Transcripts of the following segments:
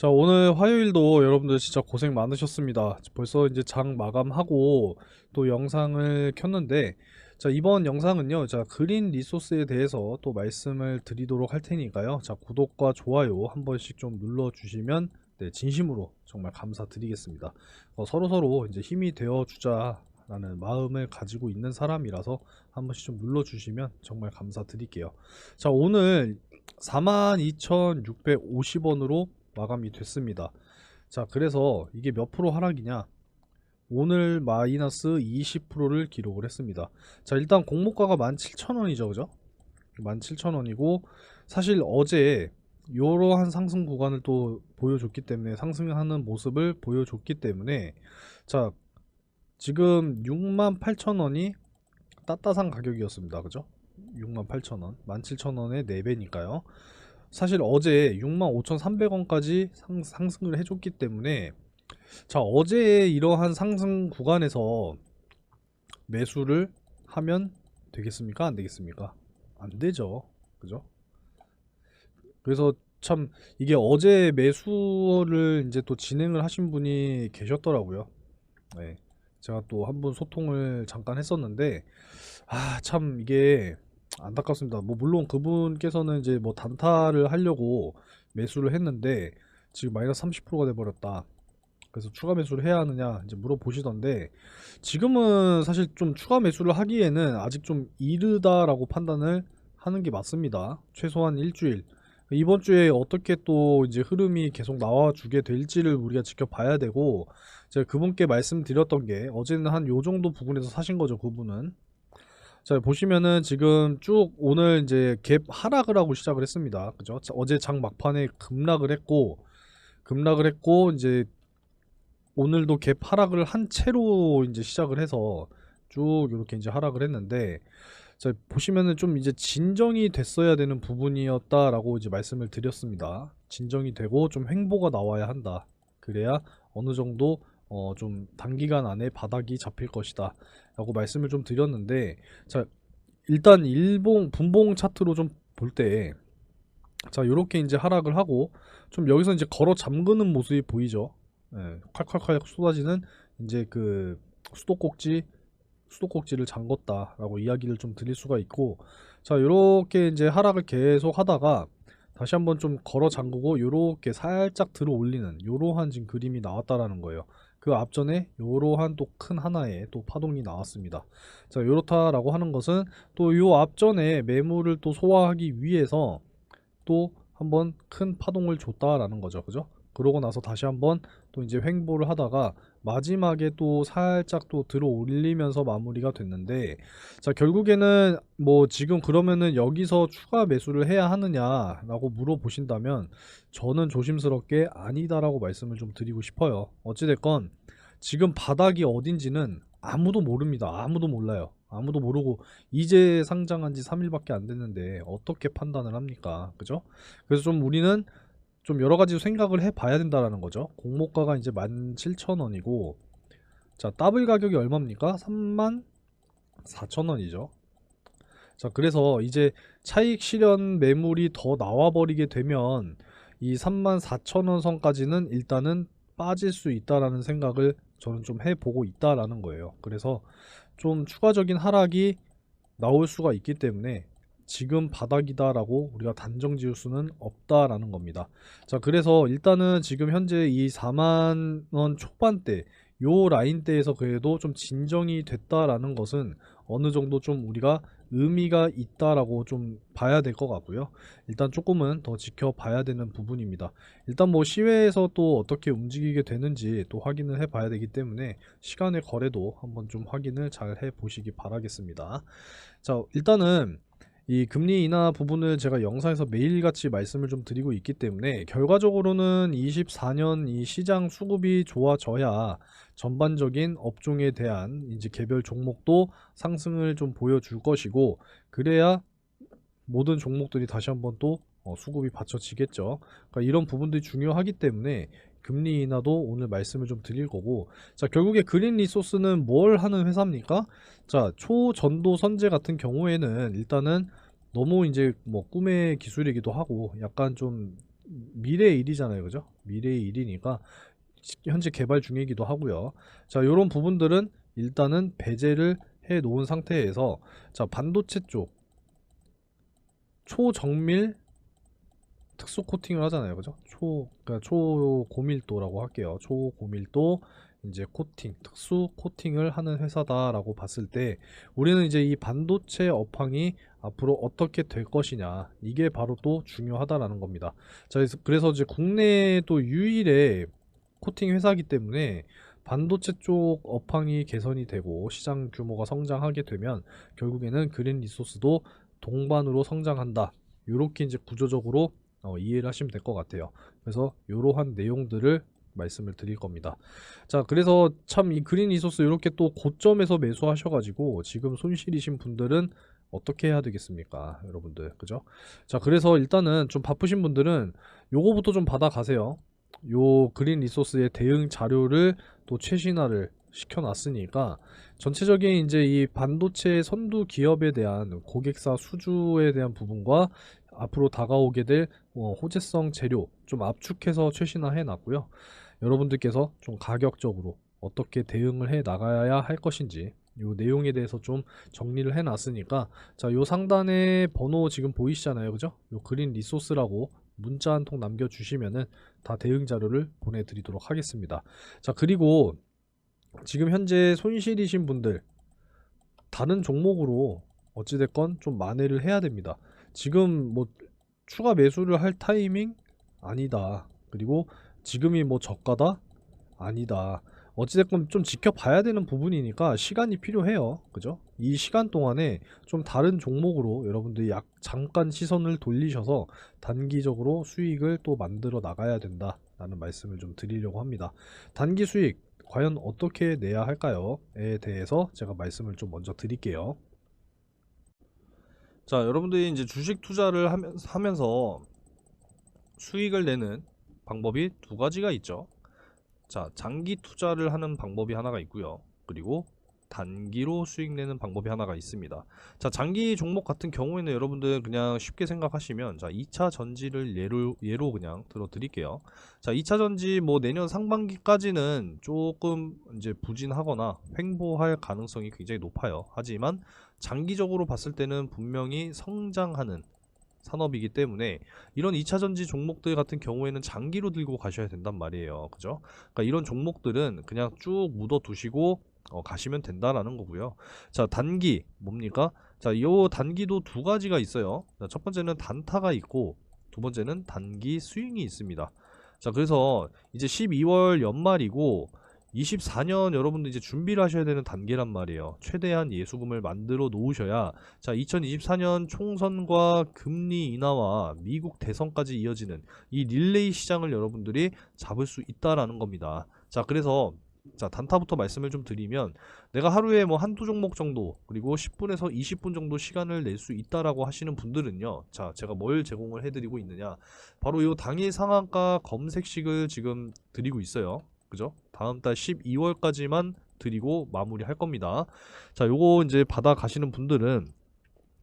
자, 오늘 화요일도 여러분들 진짜 고생 많으셨습니다. 벌써 이제 장 마감하고 또 영상을 켰는데, 자, 이번 영상은요, 자, 그린 리소스에 대해서 또 말씀을 드리도록 할 테니까요. 자, 구독과 좋아요 한 번씩 좀 눌러주시면, 네, 진심으로 정말 감사드리겠습니다. 서로서로 이제 힘이 되어 주자라는 마음을 가지고 있는 사람이라서 한 번씩 좀 눌러주시면 정말 감사드릴게요. 자, 오늘 42,650원으로 마감이 됐습니다. 자, 그래서 이게 몇 프로 하락이냐? 오늘 마이너스 20%를 기록을 했습니다. 자, 일단 공모가가 17,000원이죠, 그죠? 17,000원이고, 사실 어제 이러한 상승 구간을 또 보여줬기 때문에, 상승하는 모습을 보여줬기 때문에, 자, 지금 68,000원이 따따상 가격이었습니다, 그죠? 68,000원, 17,000원의 4배니까요. 사실 어제 65,300원까지 상승을 해줬기 때문에, 자, 어제 이러한 상승 구간에서 매수를 하면 되겠습니까? 안 되겠습니까? 안 되죠. 그죠? 그래서 참 이게 어제 매수를 이제 또 진행을 하신 분이 계셨더라고요. 네. 제가 또 한 번 소통을 잠깐 했었는데, 참 이게 안타깝습니다. 뭐 물론 그분께서는 이제 뭐 단타를 하려고 매수를 했는데 지금 마이너스 30%가 돼 버렸다. 그래서 추가 매수를 해야 하느냐 이제 물어보시던데, 지금은 사실 좀 추가 매수를 하기에는 아직 좀 이르다라고 판단을 하는 게 맞습니다. 최소한 일주일, 이번 주에 어떻게 또 이제 흐름이 계속 나와주게 될지를 우리가 지켜봐야 되고, 제가 그분께 말씀드렸던 게 어제는 한 요 정도 부분에서 사신 거죠, 그분은. 자, 보시면은 지금 쭉 오늘 이제 갭 하락을 하고 시작을 했습니다. 그죠? 자, 어제 장 막판에 급락을 했고 이제 오늘도 갭 하락을 한 채로 이제 시작을 해서 쭉 이렇게 이제 하락을 했는데, 자, 보시면은 좀 이제 진정이 됐어야 되는 부분이었다라고 이제 말씀을 드렸습니다. 진정이 되고 좀 횡보가 나와야 한다. 그래야 어느 정도 좀 단기간 안에 바닥이 잡힐 것이다 라고 말씀을 좀 드렸는데, 자, 일단 일봉 분봉 차트로 좀 볼 때, 자, 요렇게 이제 하락을 하고 좀 여기서 이제 걸어 잠그는 모습이 보이죠. 예, 콸콸콸 쏟아지는 이제 그 수도꼭지를 잠궜다라고 이야기를 좀 드릴 수가 있고, 자, 요렇게 이제 하락을 계속 하다가 다시 한번 좀 걸어 잠그고 요렇게 살짝 들어 올리는 요러한 지금 그림이 나왔다라는 거예요. 그 앞전에 요러한 또 큰 하나의 또 파동이 나왔습니다. 자, 요렇다라고 하는 것은 또 요 앞전에 매물을 또 소화하기 위해서 또 한번 큰 파동을 줬다라는 거죠. 그죠? 그러고 나서 다시 한번 또 이제 횡보를 하다가 마지막에 또 살짝 또 들어 올리면서 마무리가 됐는데, 자, 결국에는 뭐 지금 그러면은 여기서 추가 매수를 해야 하느냐라고 물어보신다면 저는 조심스럽게 아니다라고 말씀을 좀 드리고 싶어요. 어찌됐건 지금 바닥이 어딘지는 아무도 모릅니다. 아무도 몰라요. 아무도 모르고 이제 상장한 지 3일밖에 안 됐는데 어떻게 판단을 합니까? 그죠? 그래서 좀 우리는 좀 여러 가지 생각을 해 봐야 된다라는 거죠. 공모가가 이제 17,000원이고, 자, 더블 가격이 얼마입니까? 34,000원이죠. 자, 그래서 이제 차익 실현 매물이 더 나와 버리게 되면 이 34,000원 선까지는 일단은 빠질 수 있다라는 생각을 저는 좀 해보고 있다라는 거예요. 그래서 좀 추가적인 하락이 나올 수가 있기 때문에 지금 바닥이다라고 우리가 단정 지을 수는 없다라는 겁니다. 자, 그래서 일단은 지금 현재 이 4만 원 초반대 요 라인대에서 그래도 좀 진정이 됐다라는 것은 어느 정도 좀 우리가 의미가 있다라고 좀 봐야 될 것 같고요. 일단 조금은 더 지켜봐야 되는 부분입니다. 일단 뭐 시외에서 또 어떻게 움직이게 되는지 또 확인을 해 봐야 되기 때문에 시간의 거래도 한번 좀 확인을 잘 해 보시기 바라겠습니다. 자, 일단은 이 금리 인하 부분을 제가 영상에서 매일같이 말씀을 좀 드리고 있기 때문에 결과적으로는 24년 이 시장 수급이 좋아져야 전반적인 업종에 대한 이제 개별 종목도 상승을 좀 보여줄 것이고, 그래야 모든 종목들이 다시 한번 또 수급이 받쳐지겠죠. 그러니까 이런 부분들이 중요하기 때문에 금리 인하도 오늘 말씀을 좀 드릴 거고, 자, 결국에 그린 리소스는 뭘 하는 회사입니까? 자, 초전도 선제 같은 경우에는 일단은 너무 이제 뭐 꿈의 기술이기도 하고 약간 좀 미래의 일이잖아요, 그죠? 미래의 일이니까 현재 개발 중이기도 하고요. 자, 요런 부분들은 일단은 배제를 해 놓은 상태에서, 자, 반도체 쪽 초정밀 특수 코팅을 하잖아요, 그죠? 그러니까 초고밀도라고 할게요. 초고밀도 이제 코팅, 특수 코팅을 하는 회사다라고 봤을 때, 우리는 이제 이 반도체 업황이 앞으로 어떻게 될 것이냐, 이게 바로 또 중요하다라는 겁니다. 자, 그래서 이제 국내에 또 유일의 코팅 회사이기 때문에 반도체 쪽 업황이 개선이 되고 시장 규모가 성장하게 되면 결국에는 그린 리소스도 동반으로 성장한다. 요렇게 이제 구조적으로 이해를 하시면 될 것 같아요. 그래서 이러한 내용들을 말씀을 드릴 겁니다. 자, 그래서 참 이 그린 리소스 이렇게 또 고점에서 매수하셔가지고 지금 손실이신 분들은 어떻게 해야 되겠습니까, 여러분들, 그죠? 자, 그래서 일단은 좀 바쁘신 분들은 요거부터 좀 받아가세요. 요 그린 리소스의 대응 자료를 또 최신화를 시켜놨으니까 전체적인 이제 이 반도체 선두 기업에 대한 고객사 수주에 대한 부분과 앞으로 다가오게 될 호재성 재료 좀 압축해서 최신화해 놨고요. 여러분들께서 좀 가격적으로 어떻게 대응을 해 나가야 할 것인지 요 내용에 대해서 좀 정리를 해 놨으니까, 자, 요 상단에 번호 지금 보이시잖아요, 그죠? 요 그린 리소스라고 문자 한 통 남겨주시면은 다 대응 자료를 보내드리도록 하겠습니다. 자, 그리고 지금 현재 손실이신 분들 다른 종목으로 어찌됐건 좀 만회를 해야 됩니다. 지금 뭐 추가 매수를 할 타이밍 아니다. 그리고 지금이 뭐 저가다 아니다. 어찌됐건 좀 지켜봐야 되는 부분이니까 시간이 필요해요, 그죠? 이 시간 동안에 좀 다른 종목으로 여러분들이 잠깐 시선을 돌리셔서 단기적으로 수익을 또 만들어 나가야 된다라는 말씀을 좀 드리려고 합니다. 단기 수익 과연 어떻게 내야 할까요?에 대해서 제가 말씀을 좀 먼저 드릴게요. 자, 여러분들이 이제 주식 투자를 하면서 수익을 내는 방법이 두 가지가 있죠. 자, 장기 투자를 하는 방법이 하나가 있고요. 그리고 단기로 수익 내는 방법이 하나가 있습니다. 자, 장기 종목 같은 경우에는 여러분들 그냥 쉽게 생각하시면, 자, 2차 전지를 예로 그냥 들어 드릴게요. 자, 2차 전지 뭐 내년 상반기까지는 조금 이제 부진하거나 횡보할 가능성이 굉장히 높아요. 하지만 장기적으로 봤을 때는 분명히 성장하는 산업이기 때문에 이런 2차전지 종목들 같은 경우에는 장기로 들고 가셔야 된단 말이에요, 그죠? 그러니까 이런 종목들은 그냥 쭉 묻어 두시고 가시면 된다라는 거고요. 자, 단기 뭡니까? 자, 요 단기도 두 가지가 있어요. 자, 첫 번째는 단타가 있고 두 번째는 단기 스윙이 있습니다. 자, 그래서 이제 12월 연말이고 24년 여러분들 이제 준비를 하셔야 되는 단계란 말이에요. 최대한 예수금을 만들어 놓으셔야, 자, 2024년 총선과 금리 인하와 미국 대선까지 이어지는 이 릴레이 시장을 여러분들이 잡을 수 있다라는 겁니다. 자, 그래서 자, 단타부터 말씀을 좀 드리면, 내가 하루에 뭐 한두 종목 정도 그리고 10분에서 20분 정도 시간을 낼 수 있다라고 하시는 분들은요, 자, 제가 뭘 제공을 해드리고 있느냐, 바로 이 당일 상한가 검색식을 지금 드리고 있어요, 그죠? 다음 달 12월까지만 드리고 마무리할 겁니다. 자, 요거 이제 받아 가시는 분들은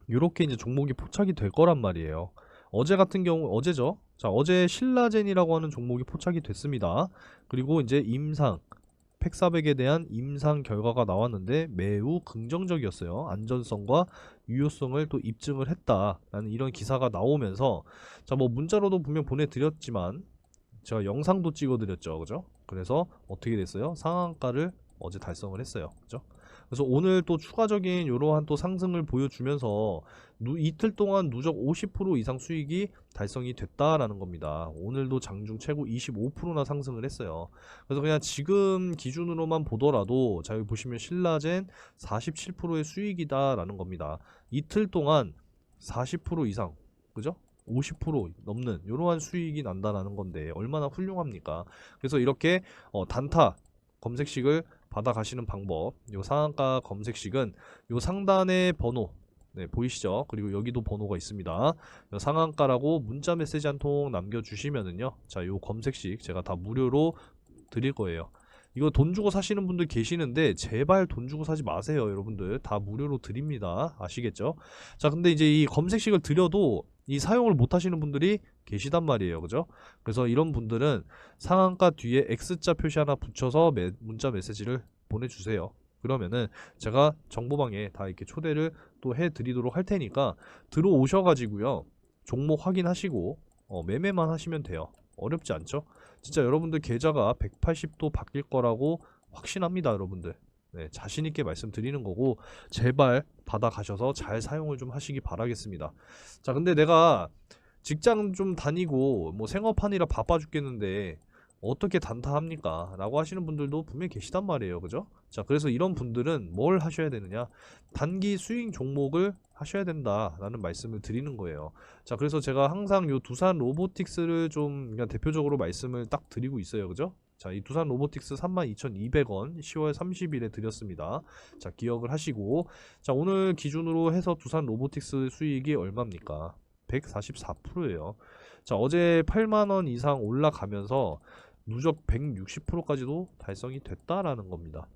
요렇게 이제 종목이 포착이 될 거란 말이에요. 어제 같은 경우, 어제죠? 자, 어제 신라젠이라고 하는 종목이 포착이 됐습니다. 그리고 이제 팩400에 대한 임상 결과가 나왔는데 매우 긍정적이었어요. 안전성과 유효성을 또 입증을 했다라는 이런 기사가 나오면서, 자, 뭐 문자로도 분명 보내드렸지만 제가 영상도 찍어드렸죠, 그죠? 그래서 어떻게 됐어요? 상한가를 어제 달성을 했어요, 그죠? 그래서 오늘 또 추가적인 이러한 또 상승을 보여주면서 이틀 동안 누적 50% 이상 수익이 달성이 됐다라는 겁니다. 오늘도 장중 최고 25%나 상승을 했어요. 그래서 그냥 지금 기준으로만 보더라도, 자, 여기 보시면 신라젠 47%의 수익이다라는 겁니다. 이틀 동안 40% 이상, 그죠? 50% 넘는 이러한 수익이 난다라는 건데 얼마나 훌륭합니까? 그래서 이렇게 단타 검색식을 받아 가시는 방법, 요 상한가 검색식은 요 상단의 번호, 네, 보이시죠? 그리고 여기도 번호가 있습니다. 요 상한가라고 문자 메시지 한 통 남겨주시면은요, 자, 요 검색식 제가 다 무료로 드릴 거예요. 이거 돈 주고 사시는 분들 계시는데 제발 돈 주고 사지 마세요. 여러분들 다 무료로 드립니다. 아시겠죠? 자, 근데 이제 이 검색식을 드려도 이 사용을 못 하시는 분들이 계시단 말이에요. 그죠? 그래서 이런 분들은 상한가 뒤에 X자 표시 하나 붙여서 문자 메시지를 보내주세요. 그러면은 제가 정보방에 다 이렇게 초대를 또 해드리도록 할 테니까 들어오셔가지고요, 종목 확인하시고 매매만 하시면 돼요. 어렵지 않죠? 진짜 여러분들 계좌가 180도 바뀔 거라고 확신합니다. 여러분들, 네, 자신있게 말씀드리는 거고, 제발 받아가셔서 잘 사용을 좀 하시기 바라겠습니다. 자, 근데 내가 직장 좀 다니고 뭐 생업하느라 바빠 죽겠는데 어떻게 단타합니까? 라고 하시는 분들도 분명히 계시단 말이에요. 그죠? 자, 그래서 이런 분들은 뭘 하셔야 되느냐? 단기 수익 종목을 하셔야 된다라는 말씀을 드리는 거예요. 자, 그래서 제가 항상 요 두산 로보틱스를 좀 그냥 대표적으로 말씀을 딱 드리고 있어요. 그죠? 자, 이 두산 로보틱스 32,200원 10월 30일에 드렸습니다. 자, 기억을 하시고, 자, 오늘 기준으로 해서 두산 로보틱스 수익이 얼마입니까? 144%예요. 자, 어제 8만원 이상 올라가면서 누적 160%까지도 달성이 됐다라는 겁니다.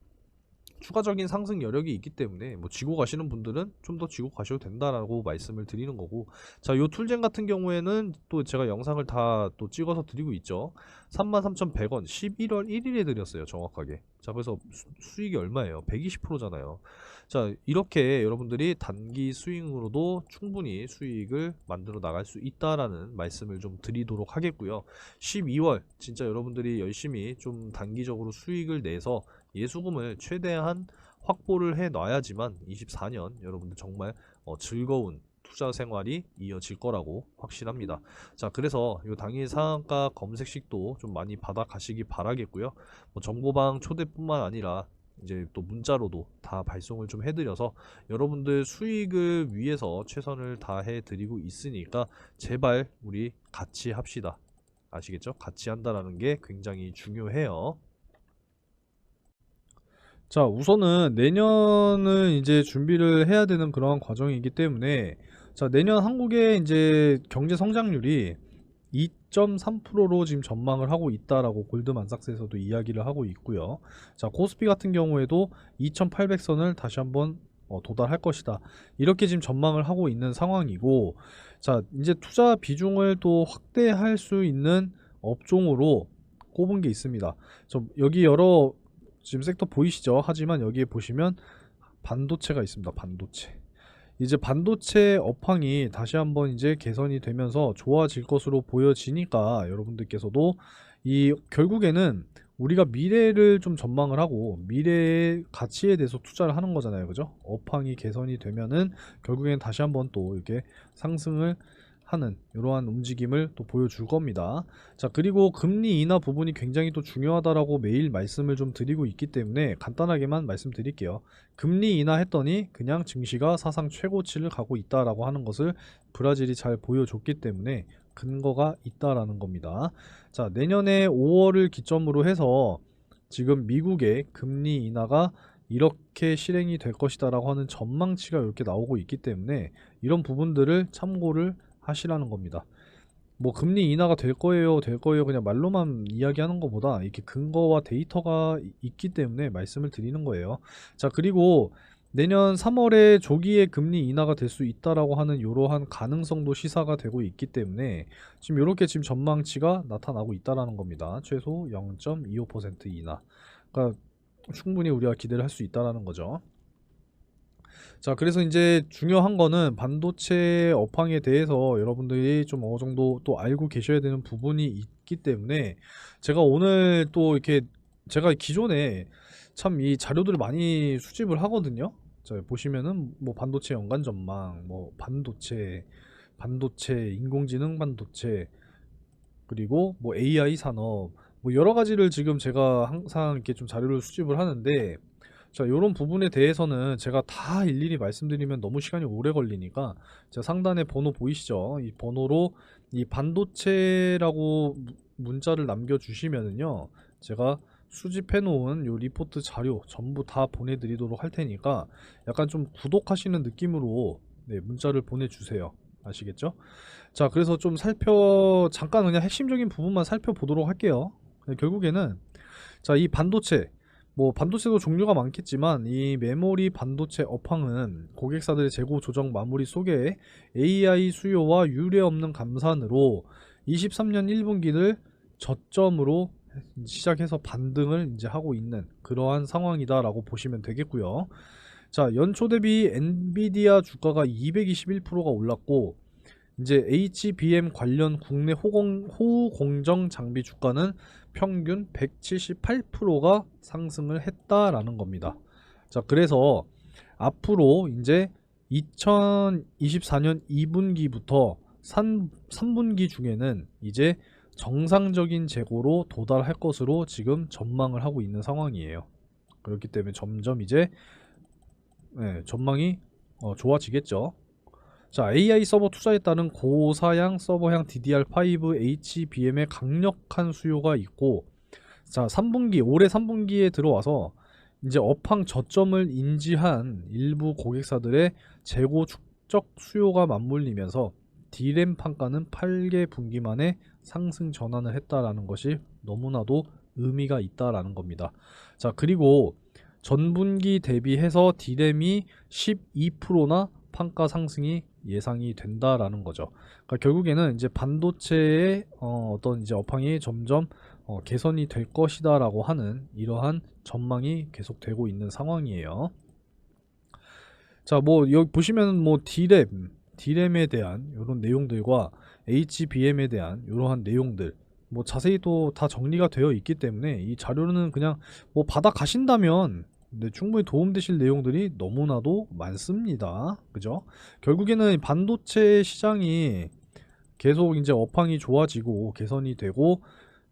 추가적인 상승 여력이 있기 때문에 뭐 지고 가시는 분들은 좀 더 지고 가셔도 된다라고 말씀을 드리는 거고, 자, 요 툴젠 같은 경우에는 또 제가 영상을 다 또 찍어서 드리고 있죠. 33,100원 11월 1일에 드렸어요, 정확하게. 자, 그래서 수익이 얼마예요? 120%잖아요. 자, 이렇게 여러분들이 단기 스윙으로도 충분히 수익을 만들어 나갈 수 있다라는 말씀을 좀 드리도록 하겠고요. 12월 진짜 여러분들이 열심히 좀 단기적으로 수익을 내서 예수금을 최대한 확보를 해 놔야지만 24년 여러분들 정말 즐거운 투자 생활이 이어질 거라고 확신합니다. 자, 그래서 이 당일 상한가 검색식도 좀 많이 받아 가시기 바라겠고요. 뭐 정보방 초대뿐만 아니라 이제 또 문자로도 다 발송을 좀 해드려서 여러분들 수익을 위해서 최선을 다해 드리고 있으니까 제발 우리 같이 합시다. 아시겠죠? 같이 한다라는 게 굉장히 중요해요. 자, 우선은 내년은 이제 준비를 해야 되는 그런 과정이기 때문에, 자, 내년 한국의 이제 경제 성장률이 2.3%로 지금 전망을 하고 있다라고 골드만삭스에서도 이야기를 하고 있고요. 자, 코스피 같은 경우에도 2,800선을 다시 한번 도달할 것이다, 이렇게 지금 전망을 하고 있는 상황이고, 자, 이제 투자 비중을 또 확대할 수 있는 업종으로 꼽은 게 있습니다. 여기 여러 지금 섹터 보이시죠? 하지만 여기에 보시면 반도체가 있습니다. 반도체. 이제 반도체 업황이 다시 한번 이제 개선이 되면서 좋아질 것으로 보여지니까 여러분들께서도 이 결국에는 우리가 미래를 좀 전망을 하고 미래의 가치에 대해서 투자를 하는 거잖아요. 그죠? 업황이 개선이 되면은 결국엔 다시 한번 또 이렇게 상승을 하는 이러한 움직임을 또 보여줄 겁니다. 자, 그리고 금리 인하 부분이 굉장히 또 중요하다라고 매일 말씀을 좀 드리고 있기 때문에 간단하게만 말씀드릴게요. 금리 인하했더니 그냥 증시가 사상 최고치를 가고 있다라고 하는 것을 브라질이 잘 보여줬기 때문에 근거가 있다라는 겁니다. 자, 내년에 5월을 기점으로 해서 지금 미국의 금리 인하가 이렇게 실행이 될 것이다 라고 하는 전망치가 이렇게 나오고 있기 때문에 이런 부분들을 참고를 하시라는 겁니다. 뭐 금리 인하가 될 거예요 그냥 말로만 이야기하는 것보다 이렇게 근거와 데이터가 있기 때문에 말씀을 드리는 거예요. 자, 그리고 내년 3월에 조기에 금리 인하가 될 수 있다라고 하는 이러한 가능성도 시사가 되고 있기 때문에 지금 이렇게 지금 전망치가 나타나고 있다라는 겁니다. 최소 0.25% 인하. 그러니까 충분히 우리가 기대를 할 수 있다라는 거죠. 자, 그래서 이제 중요한 거는 반도체 업황에 대해서 여러분들이 좀 어느 정도 또 알고 계셔야 되는 부분이 있기 때문에 제가 오늘 또 이렇게 제가 기존에 참 이 자료들을 많이 수집을 하거든요. 자, 보시면은 뭐 반도체 연간 전망, 뭐 반도체, 인공지능 반도체, 그리고 뭐 AI 산업, 뭐 여러 가지를 지금 제가 항상 이렇게 좀 자료를 수집을 하는데, 자, 이런 부분에 대해서는 제가 다 일일이 말씀드리면 너무 시간이 오래 걸리니까 제가 상단에 번호 보이시죠? 이 번호로 이 반도체라고 문자를 남겨주시면은요, 제가 수집해 놓은 요 리포트 자료 전부 다 보내드리도록 할 테니까 약간 좀 구독하시는 느낌으로 네, 문자를 보내주세요. 아시겠죠? 자, 그래서 좀 잠깐 그냥 핵심적인 부분만 살펴보도록 할게요. 결국에는 자, 이 반도체 뭐 반도체도 종류가 많겠지만 이 메모리 반도체 업황은 고객사들의 재고 조정 마무리 속에 AI 수요와 유례 없는 감산으로 23년 1분기를 저점으로 시작해서 반등을 이제 하고 있는 그러한 상황이다라고 보시면 되겠고요. 자, 연초 대비 엔비디아 주가가 221%가 올랐고 이제 HBM 관련 국내 호공정 장비 주가는 평균 178%가 상승을 했다라는 겁니다. 자, 그래서 앞으로 이제 2024년 2분기부터 3분기 중에는 이제 정상적인 재고로 도달할 것으로 지금 전망을 하고 있는 상황이에요. 그렇기 때문에 점점 이제 전망이 좋아지겠죠. 자, AI 서버 투자에 따른 고사양 서버형 DDR5 HBM의 강력한 수요가 있고, 자, 올해 3분기에 들어와서 이제 업황 저점을 인지한 일부 고객사들의 재고 축적 수요가 맞물리면서 D램 판가는 8개 분기 만에 상승 전환을 했다라는 것이 너무나도 의미가 있다라는 겁니다. 자, 그리고 전분기 대비해서 D램이 12%나 판가 상승이 예상이 된다라는 거죠. 그러니까 결국에는 이제 반도체의 어떤 이제 업황이 점점 개선이 될 것이다라고 하는 이러한 전망이 계속되고 있는 상황이에요. 자, 뭐 여기 보시면 뭐 D램에 대한 이런 내용들과 HBM에 대한 이러한 내용들 뭐 자세히 또 다 정리가 되어 있기 때문에 이 자료는 그냥 뭐 받아 가신다면 충분히 도움되실 내용들이 너무나도 많습니다. 그죠? 결국에는 반도체 시장이 계속 이제 업황이 좋아지고 개선이 되고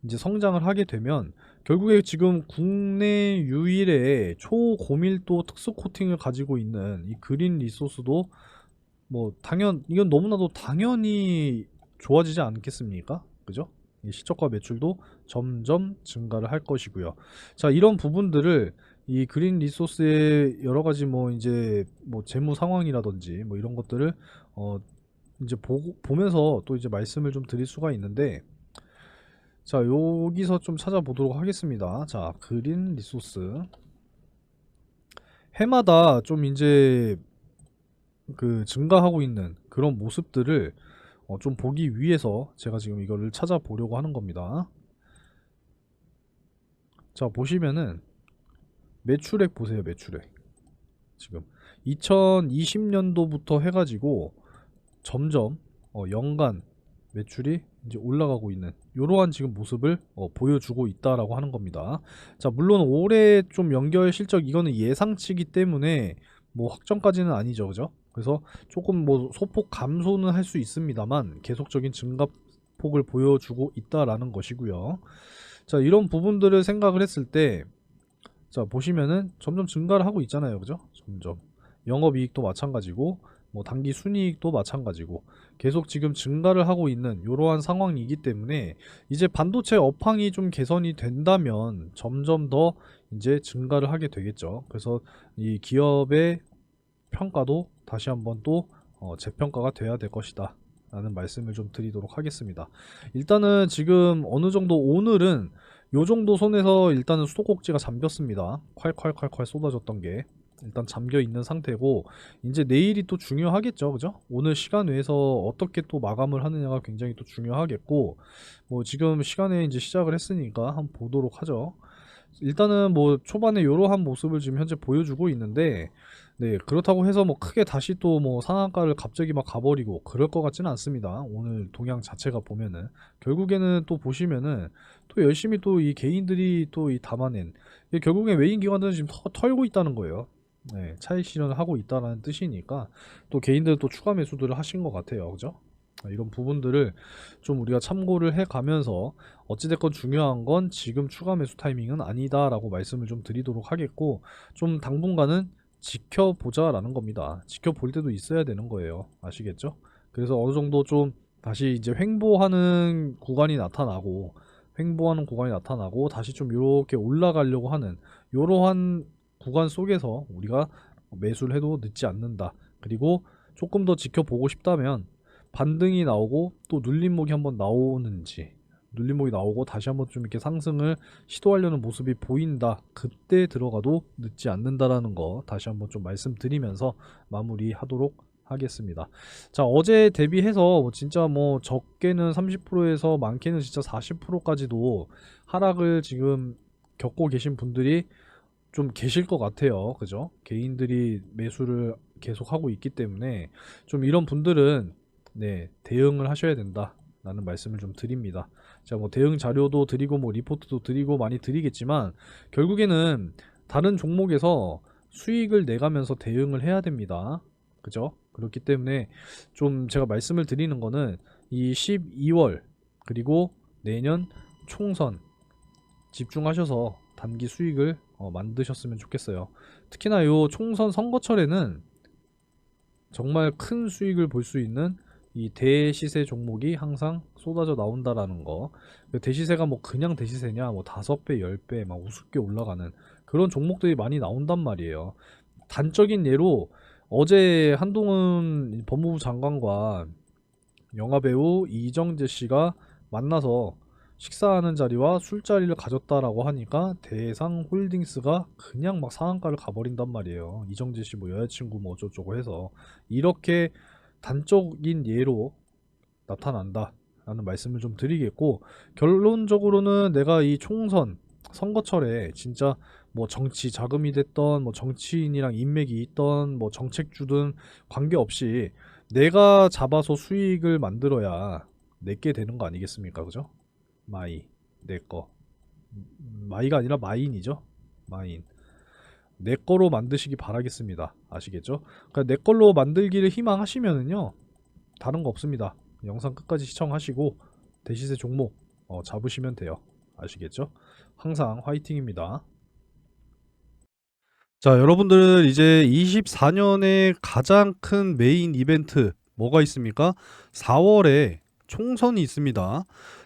이제 성장을 하게 되면 결국에 지금 국내 유일의 초고밀도 특수 코팅을 가지고 있는 이 그린 리소스도 뭐 이건 너무나도 당연히 좋아지지 않겠습니까? 그죠? 이 시초가 매출도 점점 증가를 할 것이고요. 자, 이런 부분들을 이 그린 리소스의 여러 가지 뭐 이제 뭐 재무 상황이라든지 뭐 이런 것들을 이제 보면서 또 이제 말씀을 좀 드릴 수가 있는데, 자, 여기서 좀 찾아보도록 하겠습니다. 자, 그린 리소스 해마다 좀 이제 그 증가하고 있는 그런 모습들을 좀 보기 위해서 제가 지금 이거를 찾아보려고 하는 겁니다. 자, 보시면은 매출액 보세요. 매출액 지금 2020년도부터 해가지고 점점 연간 매출이 이제 올라가고 있는 이러한 지금 모습을 보여주고 있다라고 하는 겁니다. 자, 물론 올해 좀 연결 실적 이거는 예상치기 때문에 뭐 확정까지는 아니죠, 그죠? 그래서 조금 뭐 소폭 감소는 할 수 있습니다만 계속적인 증가폭을 보여주고 있다라는 것이고요. 자, 이런 부분들을 생각을 했을 때, 자, 보시면은 점점 증가를 하고 있잖아요, 그죠? 점점 영업이익도 마찬가지고 뭐 단기 순이익도 마찬가지고 계속 지금 증가를 하고 있는 이러한 상황이기 때문에 이제 반도체 업황이 좀 개선이 된다면 점점 더 이제 증가를 하게 되겠죠. 그래서 이 기업의 평가도 다시 한번 또 재평가가 돼야 될 것이다 라는 말씀을 좀 드리도록 하겠습니다. 일단은 지금 어느 정도 오늘은 요 정도 선에서 일단은 수도꼭지가 잠겼습니다. 콸콸콸콸 쏟아졌던 게 일단 잠겨 있는 상태고, 이제 내일이 또 중요하겠죠, 그죠? 오늘 시간 외에서 어떻게 또 마감을 하느냐가 굉장히 또 중요하겠고, 뭐 지금 시간에 이제 시작을 했으니까 한번 보도록 하죠. 일단은 뭐 초반에 이러한 모습을 지금 현재 보여주고 있는데, 네, 그렇다고 해서 뭐 크게 다시 또 뭐 상한가를 갑자기 막 가버리고 그럴 것 같지는 않습니다. 오늘 동향 자체가 보면은 결국에는 또 보시면은 또 열심히 또 이 개인들이 또 이 담아낸, 결국에 외인 기관들은 지금 털고 있다는 거예요. 네, 차익 실현을 하고 있다는 뜻이니까 또 개인들 또 추가 매수들을 하신 것 같아요, 그죠? 이런 부분들을 좀 우리가 참고를 해 가면서 어찌됐건 중요한 건 지금 추가 매수 타이밍은 아니다 라고 말씀을 좀 드리도록 하겠고, 좀 당분간은 지켜보자 라는 겁니다. 지켜볼 때도 있어야 되는 거예요, 아시겠죠? 그래서 어느 정도 좀 다시 이제 횡보하는 구간이 나타나고 다시 좀 이렇게 올라가려고 하는 이러한 구간 속에서 우리가 매수를 해도 늦지 않는다. 그리고 조금 더 지켜보고 싶다면 반등이 나오고 또 눌림목이 한번 나오는지, 눌림목이 나오고 다시 한번 좀 이렇게 상승을 시도하려는 모습이 보인다. 그때 들어가도 늦지 않는다라는 거 다시 한번 좀 말씀드리면서 마무리하도록 하겠습니다. 자, 어제 대비해서 진짜 뭐 적게는 30%에서 많게는 진짜 40%까지도 하락을 지금 겪고 계신 분들이 좀 계실 것 같아요. 그죠? 개인들이 매수를 계속 하고 있기 때문에 좀 이런 분들은 네, 대응을 하셔야 된다라는 말씀을 좀 드립니다. 자, 뭐 대응 자료도 드리고 뭐 리포트도 드리고 많이 드리겠지만 결국에는 다른 종목에서 수익을 내가면서 대응을 해야 됩니다. 그죠? 그렇기 때문에 좀 제가 말씀을 드리는 거는 이 12월 그리고 내년 총선 집중하셔서 단기 수익을 만드셨으면 좋겠어요. 특히나 요 총선 선거철에는 정말 큰 수익을 볼 수 있는 이 대시세 종목이 항상 쏟아져 나온다라는 거. 그 대시세가 뭐 그냥 대시세냐, 뭐 5배, 10배 막 우습게 올라가는 그런 종목들이 많이 나온단 말이에요. 단적인 예로 어제 한동훈 법무부 장관과 영화배우 이정재 씨가 만나서 식사하는 자리와 술자리를 가졌다라고 하니까 대상홀딩스가 그냥 막 상한가를 가버린단 말이에요. 이정재 씨 뭐 여자친구 뭐 어쩌고저쩌고 해서 이렇게 단적인 예로 나타난다 라는 말씀을 좀 드리겠고, 결론적으로는 내가 이 총선 선거철에 진짜 뭐 정치 자금이 됐던 뭐 정치인이랑 인맥이 있던 뭐 정책주든 관계없이 내가 잡아서 수익을 만들어야 내게 되는 거 아니겠습니까? 그죠? 마이 내거 마이가 아니라 마인이죠. 마인 내 거로 만드시기 바라겠습니다. 아시겠죠? 그러니까 내 걸로 만들기를 희망하시면은요 다른 거 없습니다. 영상 끝까지 시청하시고 대시세 종목 잡으시면 돼요. 아시겠죠? 항상 화이팅입니다. 자, 여러분들 이제 24년의 가장 큰 메인 이벤트 뭐가 있습니까? 4월에 총선이 있습니다.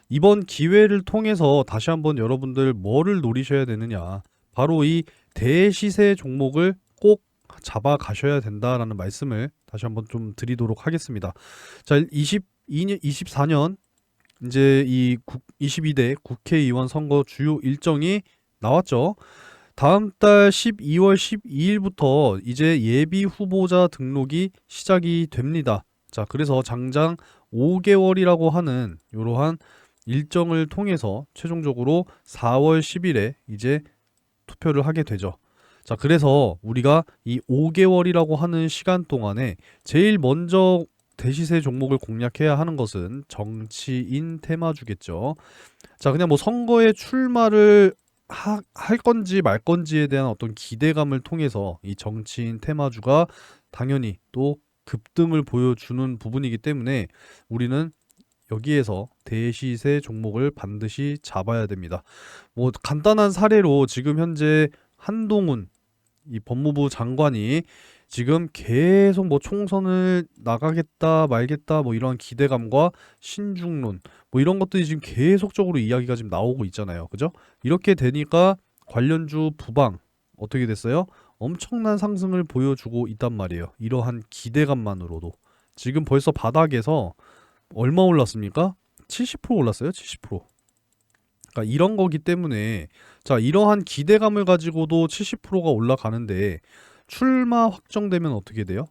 이번 기회를 통해서 다시 한번 여러분들 뭐를 노리셔야 되느냐? 바로 이 대시세 종목을 꼭 잡아 가셔야 된다라는 말씀을 다시 한번 좀 드리도록 하겠습니다. 자, 22년, 24년 이제 이 22대 국회의원 선거 주요 일정이 나왔죠. 다음 달 12월 12일부터 이제 예비 후보자 등록이 시작이 됩니다. 자, 그래서 장장 5개월이라고 하는 이러한 일정을 통해서 최종적으로 4월 10일에 이제 투표를 하게 되죠. 자, 그래서 우리가 이 5개월이라고 하는 시간 동안에 제일 먼저 대시세 종목을 공략해야 하는 것은 정치인 테마주겠죠. 자, 그냥 뭐 선거에 출마를 할 건지 말 건지에 대한 어떤 기대감을 통해서 이 정치인 테마주가 당연히 또 급등을 보여주는 부분이기 때문에 우리는 여기에서 대시세 종목을 반드시 잡아야 됩니다. 뭐 간단한 사례로 지금 현재 한동훈 이 법무부 장관이 지금 계속 뭐 총선을 나가겠다 말겠다 뭐 이런 기대감과 신중론 뭐 이런 것들이 지금 계속적으로 이야기가 지금 나오고 있잖아요. 그죠? 이렇게 되니까 관련주 부방 어떻게 됐어요? 엄청난 상승을 보여주고 있단 말이에요. 이러한 기대감만으로도 지금 벌써 바닥에서 얼마 올랐습니까? 70% 올랐어요. 70%. 그러니까 이런 거기 때문에 자, 이러한 기대감을 가지고도 70%가 올라가는데 출마 확정되면 어떻게 돼요?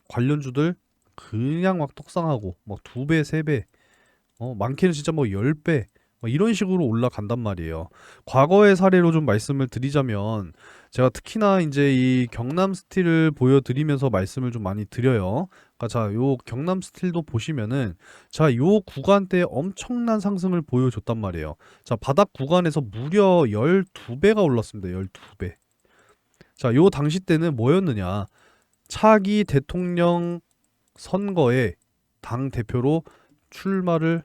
관련주들 그냥 막 떡상하고 막 2배, 3배, 많게는 진짜 뭐 10배 이런 식으로 올라간단 말이에요. 과거의 사례로 좀 말씀을 드리자면 제가 특히나 이제 이 경남 스틸을 보여드리면서 말씀을 좀 많이 드려요. 그러니까 자, 요 경남 스틸도 보시면은 자, 요 구간대 엄청난 상승을 보여줬단 말이에요. 자, 바닥 구간에서 무려 12배가 올랐습니다. 12배. 자, 요 당시 때는 뭐였느냐? 차기 대통령 선거에 당 대표로 출마를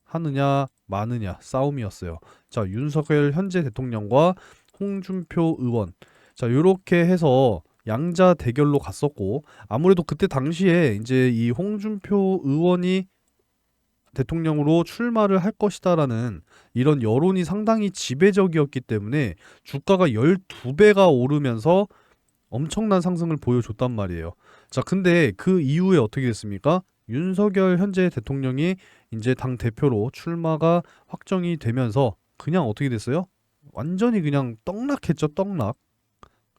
하느냐 마느냐 싸움이었어요. 자, 윤석열 현재 대통령과 홍준표 의원. 자, 요렇게 해서 양자 대결로 갔었고 아무래도 그때 당시에 이제 이 홍준표 의원이 대통령으로 출마를 할 것이다라는 이런 여론이 상당히 지배적이었기 때문에 주가가 12배가 오르면서 엄청난 상승을 보여줬단 말이에요. 자, 근데 그 이후에 어떻게 됐습니까? 윤석열 현재 대통령이 이제 당 대표로 출마가 확정이 되면서 그냥 어떻게 됐어요? 완전히 그냥 떡락했죠, 떡락.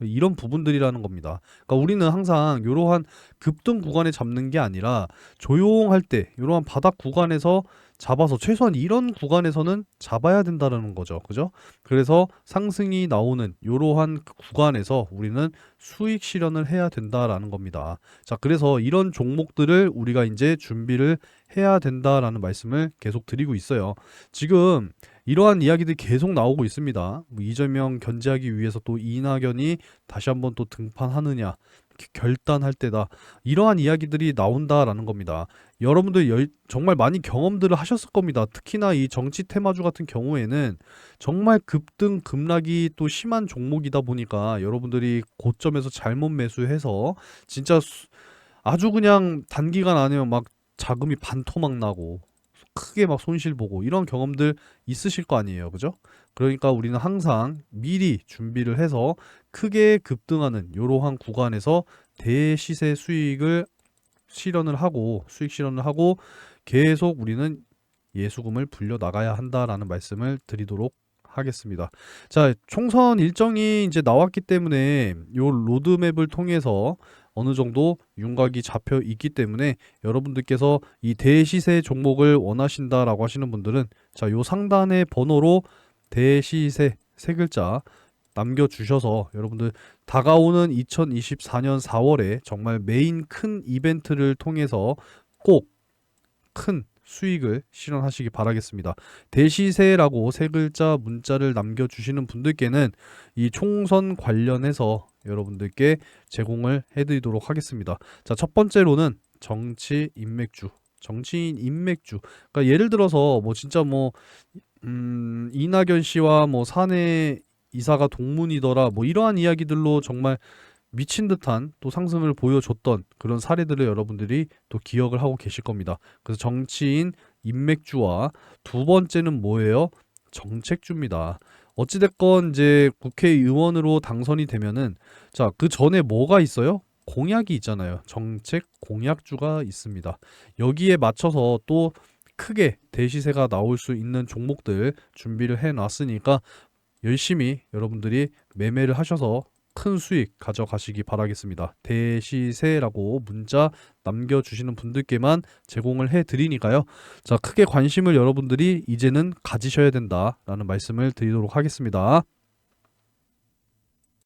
이런 부분들이라는 겁니다. 그러니까 우리는 항상 이러한 급등 구간에 잡는 게 아니라 조용할 때 이러한 바닥 구간에서 잡아서 최소한 이런 구간에서는 잡아야 된다는 거죠. 그죠? 그래서 상승이 나오는 이러한 구간에서 우리는 수익 실현을 해야 된다라는 겁니다. 자, 그래서 이런 종목들을 우리가 이제 준비를 해야 된다라는 말씀을 계속 드리고 있어요. 지금 이러한 이야기들이 계속 나오고 있습니다. 뭐 이재명 견제하기 위해서 또 이낙연이 다시 한번 또 등판하느냐, 결단할 때다. 이러한 이야기들이 나온다라는 겁니다. 여러분들 정말 많이 경험들을 하셨을 겁니다. 특히나 이 정치 테마주 같은 경우에는 정말 급등 급락이 또 심한 종목이다 보니까 여러분들이 고점에서 잘못 매수해서 진짜 아주 그냥 단기간 안에 막 자금이 반토막 나고 크게 막 손실 보고 이런 경험들 있으실 거 아니에요. 그죠? 그러니까 우리는 항상 미리 준비를 해서 크게 급등하는 이러한 구간에서 대시세 수익을 실현을 하고 수익 실현을 하고 계속 우리는 예수금을 불려 나가야 한다라는 말씀을 드리도록 하겠습니다. 자, 총선 일정이 이제 나왔기 때문에 요 로드맵을 통해서 어느 정도 윤곽이 잡혀 있기 때문에 여러분들께서 이 대시세 종목을 원하신다라고 하시는 분들은 자, 요 상단의 번호로 대시세 세 글자 남겨주셔서 여러분들 다가오는 2024년 4월에 정말 메인 큰 이벤트를 통해서 꼭 큰 수익을 실현하시기 바라겠습니다. 대시세라고 세 글자 문자를 남겨주시는 분들께는 이 총선 관련해서 여러분들께 제공을 해드리도록 하겠습니다. 자, 첫 번째로는 정치 인맥주. 정치인 인맥주. 그러니까 예를 들어서 뭐 진짜 뭐 이낙연 씨와 뭐 사내 이사가 동문이더라 뭐 이러한 이야기들로 정말 미친 듯한 또 상승을 보여줬던 그런 사례들을 여러분들이 또 기억을 하고 계실 겁니다. 그래서 정치인 인맥주와 두 번째는 뭐예요? 정책주입니다. 어찌됐건 이제 국회의원으로 당선이 되면은 자, 그 전에 뭐가 있어요? 공약이 있잖아요. 정책 공약주가 있습니다. 여기에 맞춰서 또 크게 대시세가 나올 수 있는 종목들 준비를 해 놨으니까 열심히 여러분들이 매매를 하셔서 큰 수익 가져가시기 바라겠습니다. 대시세라고 문자 남겨주시는 분들께만 제공을 해드리니까요. 자, 크게 관심을 여러분들이 이제는 가지셔야 된다라는 말씀을 드리도록 하겠습니다.